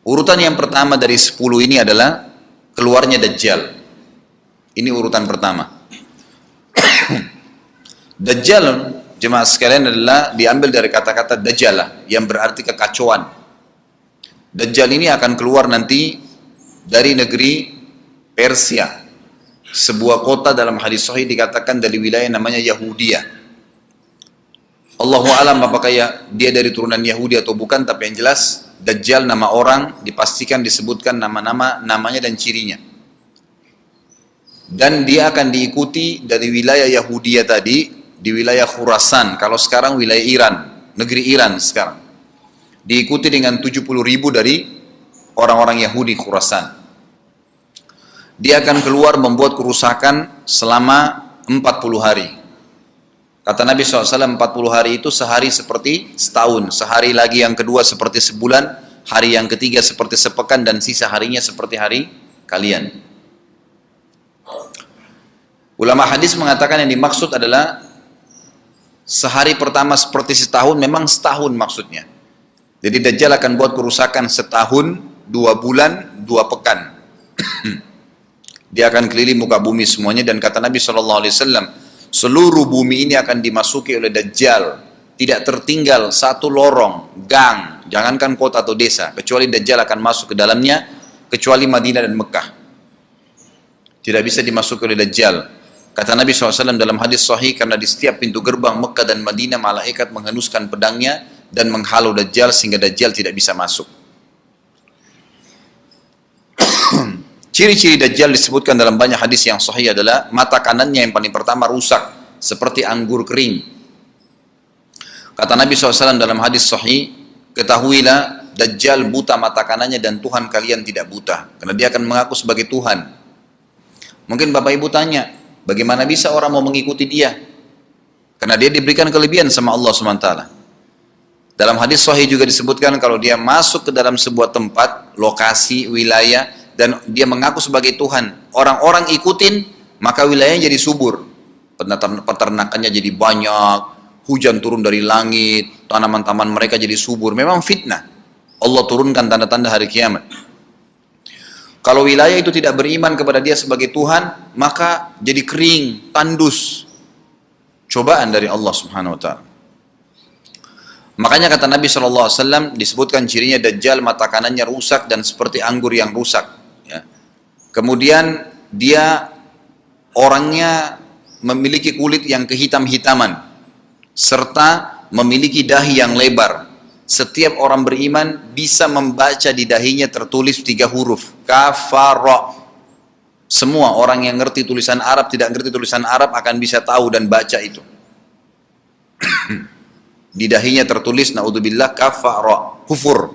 Urutan yang pertama dari 10 ini adalah keluarnya Dajjal. Ini urutan pertama. Dajjal, jemaah sekalian, adalah diambil dari kata-kata Dajjalah yang berarti kekacauan. Dajjal ini akan keluar nanti dari negeri Persia. Sebuah kota dalam hadis sahih dikatakan dari wilayah namanya Yahudiyah. Allahu alam apakah dia dari turunan Yahudi atau bukan, tapi yang jelas Dajjal nama orang, dipastikan disebutkan namanya dan cirinya. Dan dia akan diikuti dari wilayah Yahudiyah tadi, di wilayah Khurasan, kalau sekarang wilayah Iran, negeri Iran sekarang. Diikuti dengan 70.000 dari orang-orang Yahudi Khurasan. Dia akan keluar membuat kerusakan selama 40 hari. Kata Nabi SAW, 40 hari itu sehari seperti setahun, sehari lagi yang kedua seperti sebulan, hari yang ketiga seperti sepekan, dan sisa harinya seperti hari kalian. Ulama hadis mengatakan yang dimaksud adalah sehari pertama seperti setahun, memang setahun maksudnya. Jadi Dajjal akan buat kerusakan setahun, 2 bulan, 2 pekan. Dia akan keliling muka bumi semuanya, dan kata Nabi SAW, seluruh bumi ini akan dimasuki oleh Dajjal. Tidak tertinggal satu lorong, gang, jangankan kota atau desa, kecuali Dajjal akan masuk ke dalamnya, kecuali Madinah dan Mekah. Tidak bisa dimasuki oleh Dajjal. Kata Nabi SAW dalam hadis sahih, karena di setiap pintu gerbang Mekah dan Madinah, malaikat menghenuskan pedangnya dan menghalau Dajjal sehingga Dajjal tidak bisa masuk. Ciri-ciri Dajjal disebutkan dalam banyak hadis yang sahih adalah mata kanannya yang paling pertama rusak, seperti anggur kering. Kata Nabi SAW dalam hadis sahih, ketahuilah Dajjal buta mata kanannya dan Tuhan kalian tidak buta. Karena dia akan mengaku sebagai Tuhan. Mungkin Bapak Ibu tanya, bagaimana bisa orang mau mengikuti dia? Karena dia diberikan kelebihan sama Allah SWT. Dalam hadis sahih juga disebutkan kalau dia masuk ke dalam sebuah tempat, lokasi, wilayah, dan dia mengaku sebagai Tuhan, orang-orang ikutin, maka wilayahnya jadi subur, peternakannya jadi banyak, hujan turun dari langit, tanaman-tanaman mereka jadi subur. Memang fitnah, Allah turunkan tanda-tanda hari kiamat. Kalau wilayah itu tidak beriman kepada dia sebagai Tuhan, maka jadi kering, tandus, cobaan dari Allah Subhanahu Wa Taala. Makanya kata Nabi SAW disebutkan cirinya Dajjal mata kanannya rusak dan seperti anggur yang rusak. Ya. Kemudian dia orangnya memiliki kulit yang kehitam-hitaman serta memiliki dahi yang lebar. Setiap orang beriman bisa membaca di dahinya tertulis 3 huruf kafara. Semua orang yang ngerti tulisan Arab, tidak ngerti tulisan Arab akan bisa tahu dan baca itu. Di dahinya tertulis naudzubillah kafara, kufur.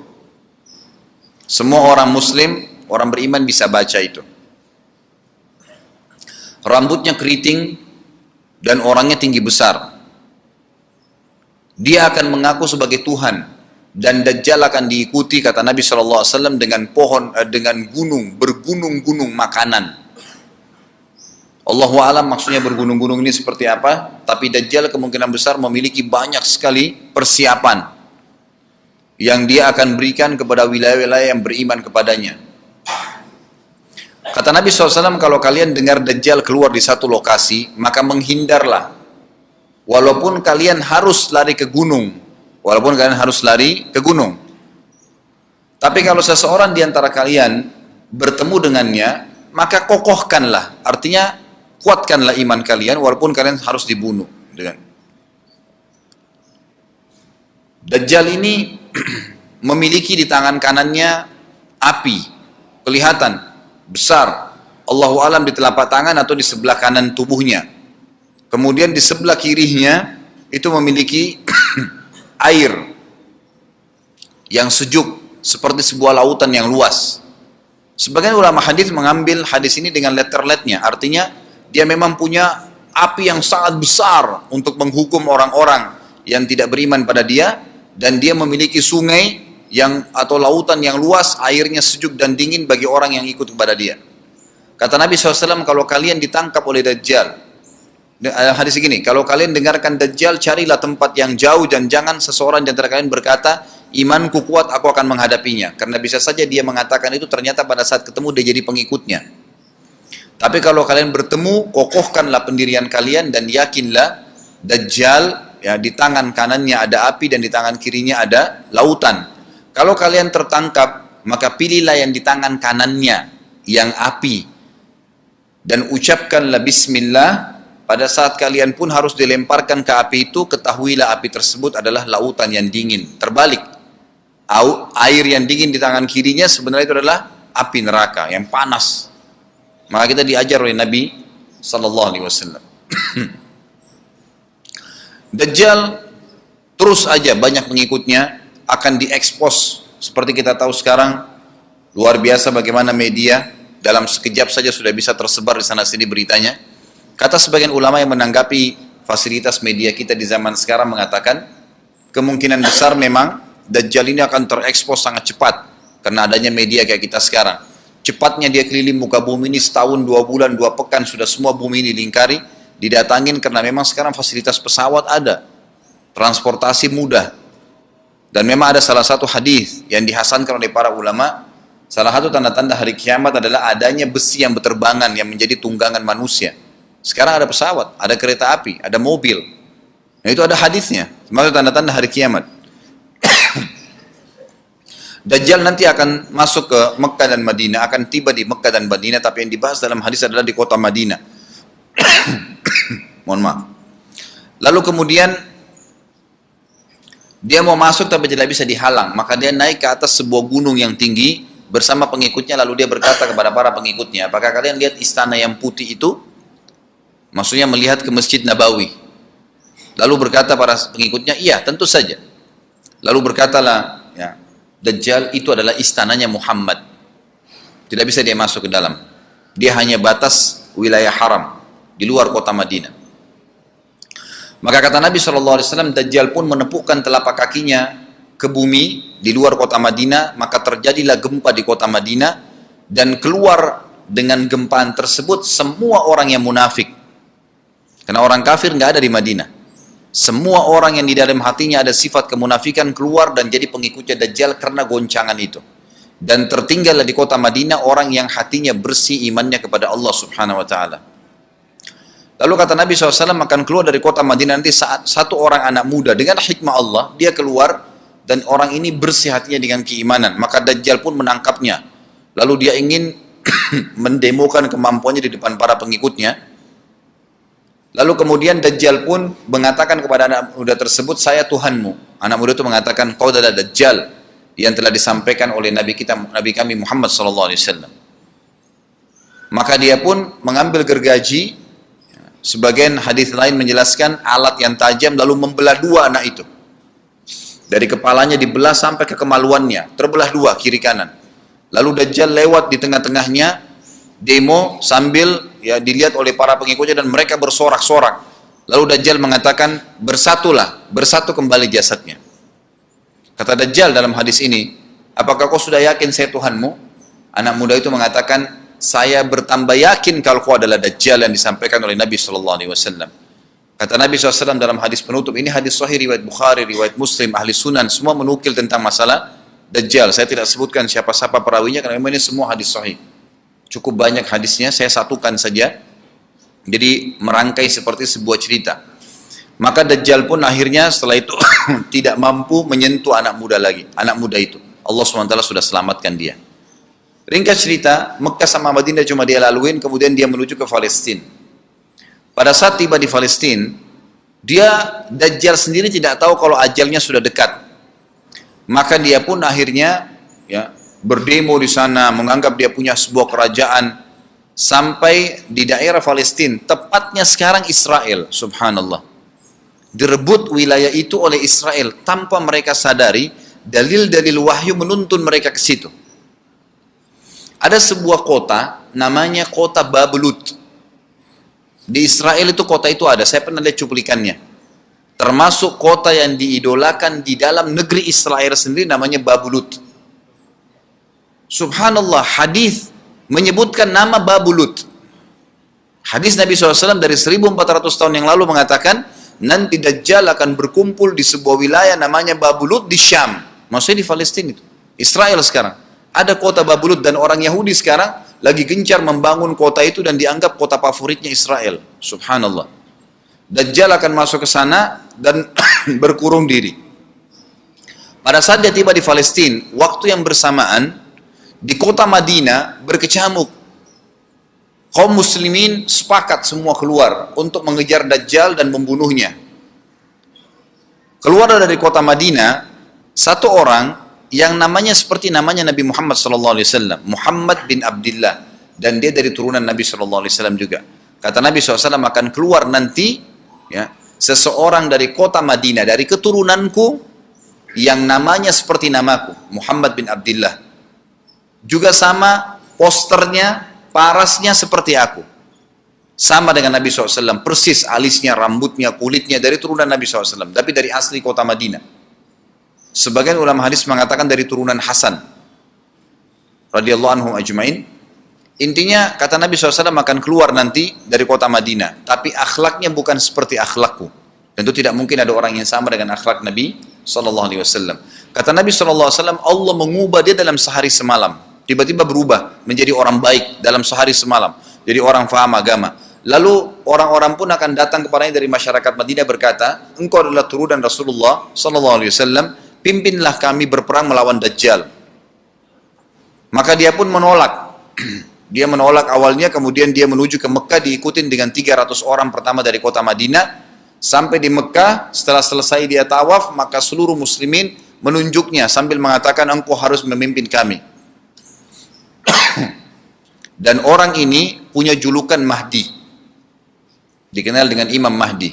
Semua orang muslim, orang beriman bisa baca itu. Rambutnya keriting dan orangnya tinggi besar. Dia akan mengaku sebagai Tuhan dan Dajjal akan diikuti kata Nabi SAW dengan pohon, dengan gunung, bergunung-gunung makanan. Allahu alam maksudnya bergunung-gunung ini seperti apa, tapi Dajjal kemungkinan besar memiliki banyak sekali persiapan yang dia akan berikan kepada wilayah-wilayah yang beriman kepadanya. Kata Nabi SAW, kalau kalian dengar Dajjal keluar di satu lokasi, maka menghindarlah. Walaupun kalian harus lari ke gunung. Tapi kalau seseorang di antara kalian bertemu dengannya, maka kokohkanlah. Artinya, kuatkanlah iman kalian, walaupun kalian harus dibunuh. Dajjal ini memiliki di tangan kanannya api, kelihatan besar, Allahu alam di telapak tangan atau di sebelah kanan tubuhnya. Kemudian di sebelah kirinya itu memiliki air yang sejuk seperti sebuah lautan yang luas. Sebagian ulama hadis mengambil hadis ini dengan letter-letternya, artinya dia memang punya api yang sangat besar untuk menghukum orang-orang yang tidak beriman pada dia, dan dia memiliki sungai atau lautan yang luas, airnya sejuk dan dingin bagi orang yang ikut kepada dia. Kata Nabi SAW, kalau kalian ditangkap oleh Dajjal, hadis segini, kalau kalian dengarkan Dajjal, carilah tempat yang jauh dan jangan seseorang di antara kalian berkata, imanku kuat, aku akan menghadapinya. Karena bisa saja dia mengatakan itu, ternyata pada saat ketemu dia jadi pengikutnya. Tapi kalau kalian bertemu, kokohkanlah pendirian kalian dan yakinlah Dajjal, ya, di tangan kanannya ada api dan di tangan kirinya ada lautan. Kalau kalian tertangkap, maka pilihlah yang di tangan kanannya, yang api. Dan ucapkanlah bismillah. Pada saat kalian pun harus dilemparkan ke api itu, ketahuilah api tersebut adalah lautan yang dingin. Terbalik. Air yang dingin di tangan kirinya sebenarnya itu adalah api neraka yang panas. Maka kita diajar oleh Nabi sallallahu alaihi wasallam. Dajjal terus aja banyak pengikutnya, akan diekspos seperti kita tahu sekarang. Luar biasa bagaimana media dalam sekejap saja sudah bisa tersebar di sana sini beritanya. Kata sebagian ulama yang menanggapi fasilitas media kita di zaman sekarang mengatakan kemungkinan besar memang Dajjal ini akan terekspos sangat cepat karena adanya media kayak kita sekarang. Cepatnya dia keliling muka bumi ini setahun, 2 bulan, 2 pekan sudah semua bumi ini dilingkari, didatangin karena memang sekarang fasilitas pesawat ada, transportasi mudah. Dan memang ada salah satu hadis yang dihasankan oleh para ulama, salah satu tanda-tanda hari kiamat adalah adanya besi yang berterbangan yang menjadi tunggangan manusia. Sekarang ada pesawat, ada kereta api, ada mobil. Nah, itu ada hadisnya, maksud tanda-tanda hari kiamat. Dajjal nanti akan masuk ke Mekah dan Madinah, akan tiba di Mekah dan Madinah, tapi yang dibahas dalam hadis adalah di kota Madinah. Mohon maaf. Lalu kemudian dia mau masuk tapi tidak bisa dihalang, maka dia naik ke atas sebuah gunung yang tinggi bersama pengikutnya, lalu dia berkata kepada para pengikutnya, apakah kalian lihat istana yang putih itu? Maksudnya melihat ke Masjid Nabawi. Lalu berkata para pengikutnya, iya tentu saja. Lalu berkatalah, ya, Dajjal itu adalah istananya Muhammad. Tidak bisa dia masuk ke dalam. Dia hanya batas wilayah haram di luar kota Madinah. Maka kata Nabi SAW, Dajjal pun menepukkan telapak kakinya ke bumi di luar kota Madinah, maka terjadilah gempa di kota Madinah, dan keluar dengan gempaan tersebut semua orang yang munafik. Karena orang kafir nggak ada di Madinah. Semua orang yang di dalam hatinya ada sifat kemunafikan keluar dan jadi pengikutnya Dajjal karena goncangan itu. Dan tertinggallah di kota Madinah orang yang hatinya bersih imannya kepada Allah Subhanahu wa ta'ala. Lalu kata Nabi SAW akan keluar dari kota Madinah nanti saat satu orang anak muda dengan hikmah Allah, dia keluar dan orang ini bersih hatinya dengan keimanan. Maka Dajjal pun menangkapnya. Lalu dia ingin mendemokan kemampuannya di depan para pengikutnya. Lalu kemudian Dajjal pun mengatakan kepada anak muda tersebut, saya Tuhanmu. Anak muda itu mengatakan, kau adalah Dajjal yang telah disampaikan oleh Nabi kami Muhammad SAW. Maka dia pun mengambil gergaji, sebagian hadis lain menjelaskan alat yang tajam, lalu membelah dua anak itu. Dari kepalanya dibelah sampai ke kemaluannya, terbelah dua kiri kanan. Lalu Dajjal lewat di tengah-tengahnya, demo sambil ya dilihat oleh para pengikutnya dan mereka bersorak-sorak. Lalu Dajjal mengatakan, bersatulah, bersatu kembali jasadnya. Kata Dajjal dalam hadis ini, apakah kau sudah yakin saya Tuhanmu? Anak muda itu mengatakan, saya bertambah yakin kalau kau adalah Dajjal yang disampaikan oleh Nabi SAW. Kata Nabi SAW dalam hadis penutup, ini hadis sahih riwayat Bukhari, riwayat Muslim, ahli sunan, semua menukil tentang masalah Dajjal. Saya tidak sebutkan siapa-siapa perawinya karena memang ini semua hadis sahih. Cukup banyak hadisnya, saya satukan saja. Jadi merangkai seperti sebuah cerita. Maka Dajjal pun akhirnya setelah itu tidak mampu menyentuh anak muda lagi. Anak muda itu, Allah SWT sudah selamatkan dia. Ringkas cerita, Mekah sama Madinah cuma dia laluin, kemudian dia menuju ke Palestina. Pada saat tiba di Palestina, Dajjal sendiri tidak tahu kalau ajalnya sudah dekat. Maka dia pun akhirnya ya berdemo di sana, menganggap dia punya sebuah kerajaan sampai di daerah Palestina, tepatnya sekarang Israel, subhanallah. Direbut wilayah itu oleh Israel tanpa mereka sadari, dalil-dalil wahyu menuntun mereka ke situ. Ada sebuah kota namanya kota Babelut. Di Israel itu kota itu ada, saya pernah lihat cuplikannya. Termasuk kota yang diidolakan di dalam negeri Israel sendiri namanya Babelut. Subhanallah, hadis menyebutkan nama Babelut. Hadis Nabi SAW dari 1400 tahun yang lalu mengatakan, nanti Dajjal akan berkumpul di sebuah wilayah namanya Babelut di Syam. maksudnya di Palestina itu, Israel sekarang. Ada kota Babulud dan orang Yahudi sekarang lagi gencar membangun kota itu dan dianggap kota favoritnya Israel. Subhanallah. Dajjal akan masuk ke sana dan berkurung diri. Pada saat dia tiba di Palestina, waktu yang bersamaan di kota Madinah berkecamuk. Kaum muslimin sepakat semua keluar untuk mengejar Dajjal dan membunuhnya. Keluar dari kota Madinah satu orang yang namanya seperti namanya Nabi Muhammad SAW, Muhammad bin Abdullah, dan dia dari turunan Nabi SAW juga. Kata Nabi SAW akan keluar nanti, ya, seseorang dari kota Madinah, dari keturunanku, yang namanya seperti namaku, Muhammad bin Abdullah. Juga sama posternya, parasnya seperti aku. Sama dengan Nabi SAW, persis alisnya, rambutnya, kulitnya, dari turunan Nabi SAW, tapi dari asli kota Madinah. Sebagian ulama hadis mengatakan dari turunan Hasan radhiyallahu anhum ajmain. Intinya kata Nabi SAW akan keluar nanti dari kota Madinah, tapi akhlaknya bukan seperti akhlakku. Tentu tidak mungkin ada orang yang sama dengan akhlak Nabi SAW. Kata Nabi SAW, Allah mengubah dia dalam sehari semalam. Tiba-tiba berubah menjadi orang baik dalam sehari semalam, jadi orang faham agama. Lalu orang-orang pun akan datang kepadanya dari masyarakat Madinah berkata, engkau adalah turunan Rasulullah SAW, pimpinlah kami berperang melawan Dajjal. Maka dia pun menolak. Dia menolak awalnya, kemudian dia menuju ke Mekah diikutin dengan 300 orang pertama dari kota Madinah. Sampai di Mekah, setelah selesai dia tawaf, maka seluruh muslimin menunjuknya sambil mengatakan, engkau harus memimpin kami. Dan orang ini punya julukan Mahdi, dikenal dengan Imam Mahdi.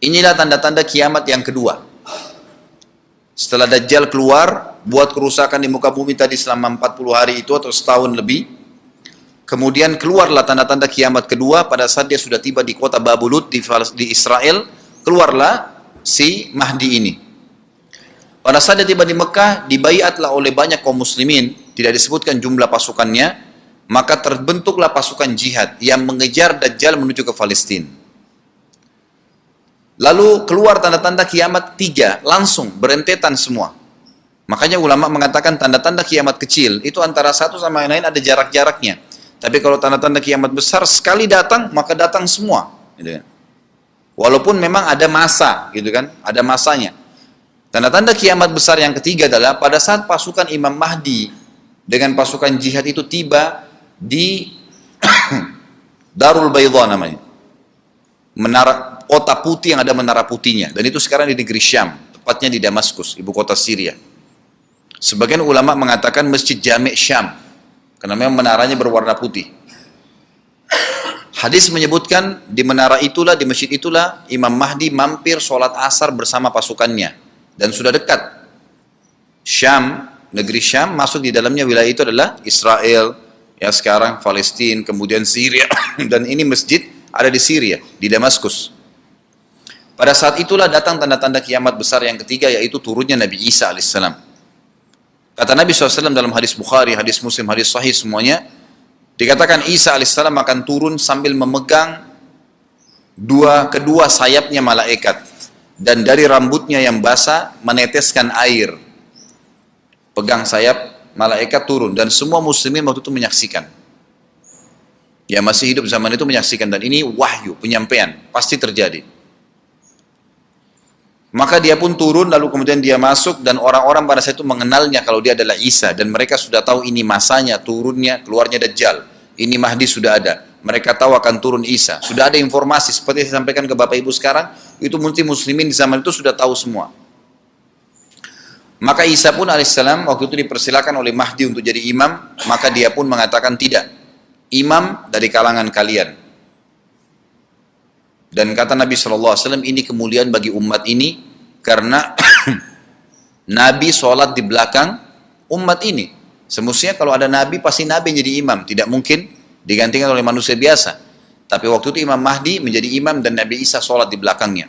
Inilah tanda-tanda kiamat yang kedua. Setelah Dajjal keluar, buat kerusakan di muka bumi tadi selama 40 hari itu atau setahun lebih. Kemudian keluarlah tanda-tanda kiamat kedua pada saat dia sudah tiba di kota Babulud di Israel. Keluarlah si Mahdi ini. Pada saat dia tiba di Mekah, dibaiatlah oleh banyak kaum muslimin, tidak disebutkan jumlah pasukannya, maka terbentuklah pasukan jihad yang mengejar Dajjal menuju ke Palestina. Lalu keluar tanda-tanda kiamat 3, langsung berentetan semua. Makanya ulama mengatakan tanda-tanda kiamat kecil itu antara satu sama yang lain ada jarak-jaraknya. Tapi kalau tanda-tanda kiamat besar sekali datang, maka datang semua. Gitu kan. Walaupun memang ada masa, gitu kan, ada masanya. Tanda-tanda kiamat besar yang ketiga adalah pada saat pasukan Imam Mahdi dengan pasukan jihad itu tiba di Darul Baydha namanya. Menara kota putih yang ada menara putihnya, dan itu sekarang di negeri Syam, tepatnya di Damaskus, ibu kota Syria. Sebagian ulama mengatakan Masjid Jami' Syam, karena memang menaranya berwarna putih. Hadis menyebutkan di menara itulah, di masjid itulah Imam Mahdi mampir sholat asar bersama pasukannya, dan sudah dekat. Syam, negeri Syam, masuk di dalamnya wilayah itu adalah Israel, ya sekarang Palestina, kemudian Syria, dan ini masjid ada di Syria, di Damaskus. Pada saat itulah datang tanda-tanda kiamat besar yang ketiga, yaitu turunnya Nabi Isa alaihissalam. Kata Nabi SAW dalam hadis Bukhari, hadis Muslim, hadis Sahih semuanya, dikatakan Isa alaihissalam akan turun sambil memegang kedua sayapnya malaikat, dan dari rambutnya yang basah meneteskan air. Pegang sayap malaikat turun, dan semua muslimin waktu itu menyaksikan. Ya masih hidup zaman itu menyaksikan, dan ini wahyu, penyampaian, pasti terjadi. Maka dia pun turun, lalu kemudian dia masuk, dan orang-orang pada saat itu mengenalnya kalau dia adalah Isa, dan mereka sudah tahu ini masanya, turunnya, keluarnya Dajjal. Ini Mahdi sudah ada. Mereka tahu akan turun Isa. Sudah ada informasi, seperti saya sampaikan ke Bapak Ibu sekarang, itu muslimin di zaman itu sudah tahu semua. Maka Isa pun alaihissalam waktu itu dipersilakan oleh Mahdi untuk jadi imam, maka dia pun mengatakan tidak. Imam dari kalangan kalian. Dan kata Nabi SAW, ini kemuliaan bagi umat ini, karena Nabi sholat di belakang umat ini. Semestinya kalau ada Nabi, pasti Nabi jadi imam. Tidak mungkin digantikan oleh manusia biasa. Tapi waktu itu Imam Mahdi menjadi imam dan Nabi Isa sholat di belakangnya.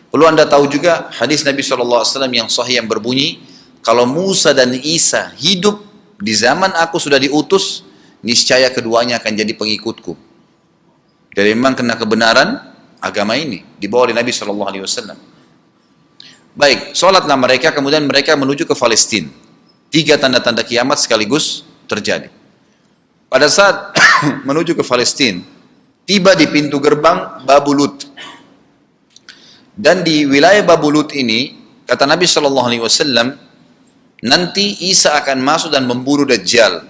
Perlu anda tahu juga hadis Nabi SAW yang sahih yang berbunyi, kalau Musa dan Isa hidup di zaman aku sudah diutus, niscaya keduanya akan jadi pengikutku. Jadi memang kena kebenaran agama ini dibawa oleh Nabi SAW. Baik, sholatlah mereka, kemudian mereka menuju ke Palestina. 3 tanda-tanda kiamat sekaligus terjadi. Pada saat menuju ke Palestina, tiba di pintu gerbang Babulut. Dan di wilayah Babulut ini, kata Nabi SAW, nanti Isa akan masuk dan membunuh Dajjal.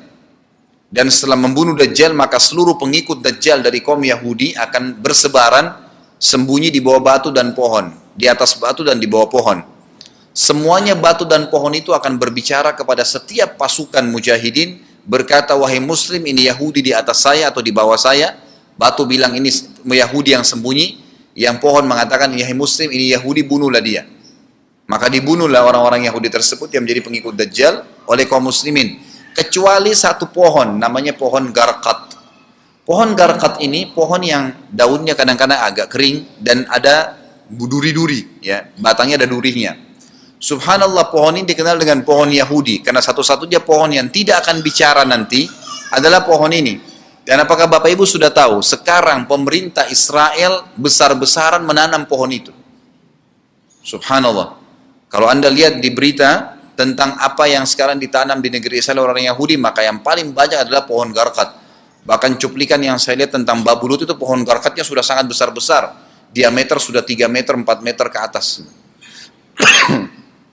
Dan setelah membunuh Dajjal, maka seluruh pengikut Dajjal dari kaum Yahudi akan bersebaran, sembunyi di bawah batu dan pohon, di atas batu dan di bawah pohon. Semuanya batu dan pohon itu akan berbicara kepada setiap pasukan mujahidin, berkata, wahai muslim, ini Yahudi di atas saya atau di bawah saya. Batu bilang ini Yahudi yang sembunyi, yang pohon mengatakan, wahai muslim, ini Yahudi, bunuhlah dia. Maka dibunuhlah orang-orang Yahudi tersebut yang menjadi pengikut Dajjal oleh kaum muslimin. Kecuali satu pohon, namanya pohon Garqat. Pohon Garqat ini pohon yang daunnya kadang-kadang agak kering dan ada duri-duri, ya, batangnya ada durinya. Subhanallah, pohon ini dikenal dengan pohon Yahudi karena satu-satunya pohon yang tidak akan bicara nanti adalah pohon ini. Dan apakah Bapak Ibu sudah tahu sekarang pemerintah Israel besar-besaran menanam pohon itu? Subhanallah. Kalau Anda lihat di berita tentang apa yang sekarang ditanam di negeri Israel orang Yahudi, maka yang paling banyak adalah pohon Garqat. Bahkan cuplikan yang saya lihat tentang Babulut itu pohon Garqatnya sudah sangat besar-besar. Diameter sudah 3 meter, 4 meter ke atas.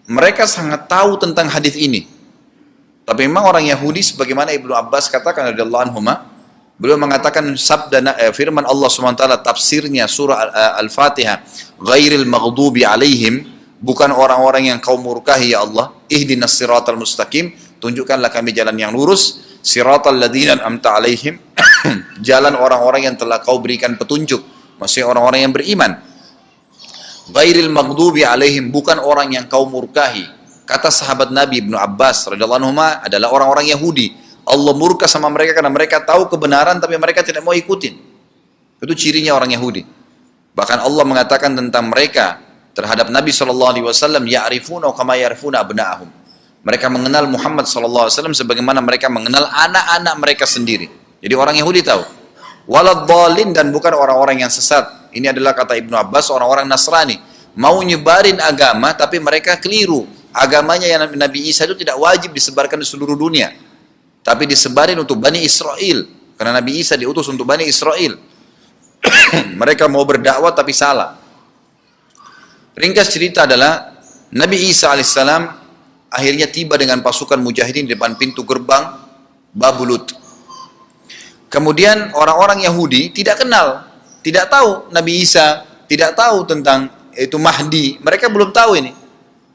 Mereka sangat tahu tentang hadis ini. Tapi memang orang Yahudi, sebagaimana Ibnu Abbas katakan radhiyallahu anhuma, beliau mengatakan sabda firman Allah SWT tafsirnya surah Al-Fatihah, ghairil maghdubi alaihim, bukan orang-orang yang kau murkahi ya Allah, ihdinas siratal mustaqim, tunjukkanlah kami jalan yang lurus, siratal ladzina an'amta alaihim, jalan orang-orang yang telah kau berikan petunjuk, maksudnya orang-orang yang beriman. Ghairil maghdubi alaihim, bukan orang yang kau murkahi. Kata sahabat Nabi Ibnu Abbas radhiyallahu anhu adalah orang-orang Yahudi. Allah murka sama mereka karena mereka tahu kebenaran tapi mereka tidak mau ikutin. Itu cirinya orang Yahudi. Bahkan Allah mengatakan tentang mereka terhadap Nabi SAW, ya'rifuna kama ya'rifuna abna'ahum. Mereka mengenal Muhammad SAW sebagaimana mereka mengenal anak-anak mereka sendiri. Jadi orang Yahudi tahu. Waladhdallin, dan bukan orang-orang yang sesat. Ini adalah kata Ibnu Abbas, orang-orang Nasrani. Mau nyebarin agama tapi mereka keliru. Agamanya yang Nabi Isa itu tidak wajib disebarkan di seluruh dunia. Tapi disebarin untuk Bani Israel. Karena Nabi Isa diutus untuk Bani Israel. Mereka mau berdakwah tapi salah. Ringkas cerita adalah Nabi Isa alaihissalam akhirnya tiba dengan pasukan mujahidin di depan pintu gerbang Babulut. Kemudian orang-orang Yahudi tidak kenal, tidak tahu Nabi Isa, tidak tahu tentang itu Mahdi. Mereka belum tahu ini.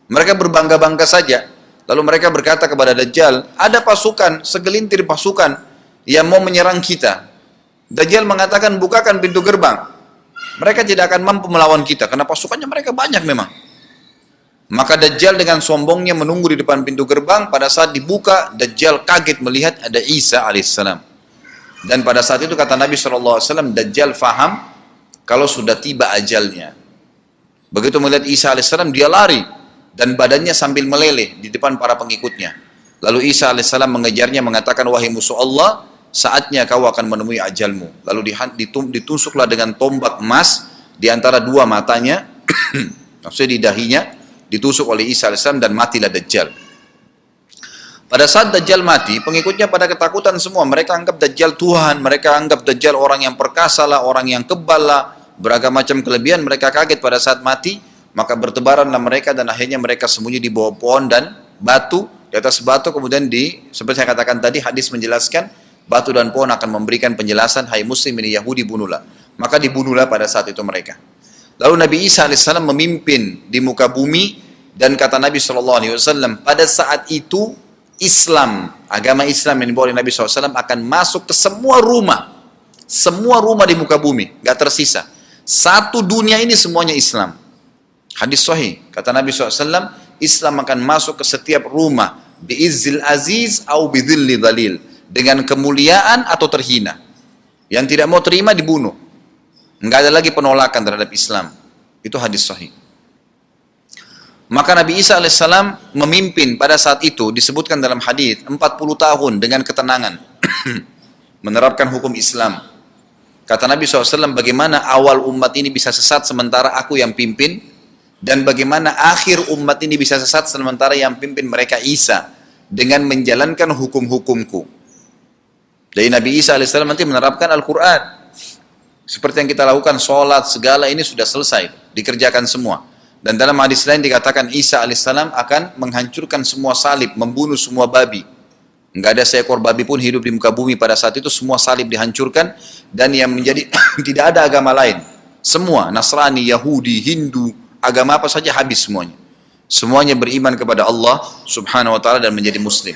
Mereka berbangga-bangga saja. Lalu mereka berkata kepada Dajjal, ada pasukan, segelintir pasukan yang mau menyerang kita. Dajjal mengatakan, bukakan pintu gerbang. Mereka tidak akan mampu melawan kita karena pasukannya mereka banyak memang. Maka Dajjal dengan sombongnya menunggu di depan pintu gerbang. Pada saat dibuka, Dajjal kaget melihat ada Isa alaihissalam. Dan pada saat itu kata Nabi SAW, Dajjal faham kalau sudah tiba ajalnya. Begitu melihat Isa alaihissalam, dia lari dan badannya sambil meleleh di depan para pengikutnya. Lalu Isa alaihissalam mengejarnya mengatakan, wahai musuh Allah, saatnya kau akan menemui ajalmu. Lalu ditusuklah dengan tombak emas di antara dua matanya, maksudnya di dahinya, ditusuk oleh Isa AS dan matilah Dajjal. Pada saat Dajjal mati, pengikutnya pada ketakutan semua. Mereka anggap Dajjal Tuhan, mereka anggap Dajjal orang yang perkasa lah, orang yang kebal lah, beragam macam kelebihan. Mereka kaget pada saat mati, maka bertebaranlah mereka dan akhirnya mereka sembunyi di bawah pohon dan batu, di atas batu. Kemudian seperti saya katakan tadi, hadis menjelaskan, batu dan pohon akan memberikan penjelasan, hai muslim ini Yahudi, bunuhlah. Maka dibunuhlah pada saat itu mereka. Lalu Nabi Isa AS memimpin di muka bumi, dan kata Nabi SAW, pada saat itu Islam, agama Islam yang dibawa oleh Nabi SAW akan masuk ke semua rumah di muka bumi, gak tersisa. Satu dunia ini semuanya Islam. Hadis sahih, kata Nabi SAW, Islam akan masuk ke setiap rumah, bi'izzil aziz au bidzilli dhalil, dengan kemuliaan atau terhina. Yang tidak mau terima dibunuh. Enggak ada lagi penolakan terhadap Islam. Itu hadis sahih. Maka Nabi Isa alaihissalam memimpin pada saat itu, disebutkan dalam hadis 40 tahun dengan ketenangan menerapkan hukum Islam. Kata Nabi SAW, bagaimana awal umat ini bisa sesat sementara aku yang pimpin? Dan bagaimana akhir umat ini bisa sesat sementara yang pimpin mereka Isa dengan menjalankan hukum-hukumku. Jadi Nabi Isa alaihissalam nanti menerapkan Al-Quran. Seperti yang kita lakukan, sholat, segala ini sudah selesai, dikerjakan semua. Dan dalam hadis lain dikatakan Isa alaihissalam akan menghancurkan semua salib, membunuh semua babi. Enggak ada seekor babi pun hidup di muka bumi pada saat itu, semua salib dihancurkan. Dan yang menjadi, tidak ada agama lain. Semua, Nasrani, Yahudi, Hindu, agama apa saja habis semuanya. Semuanya beriman kepada Allah subhanahu wa ta'ala dan menjadi muslim.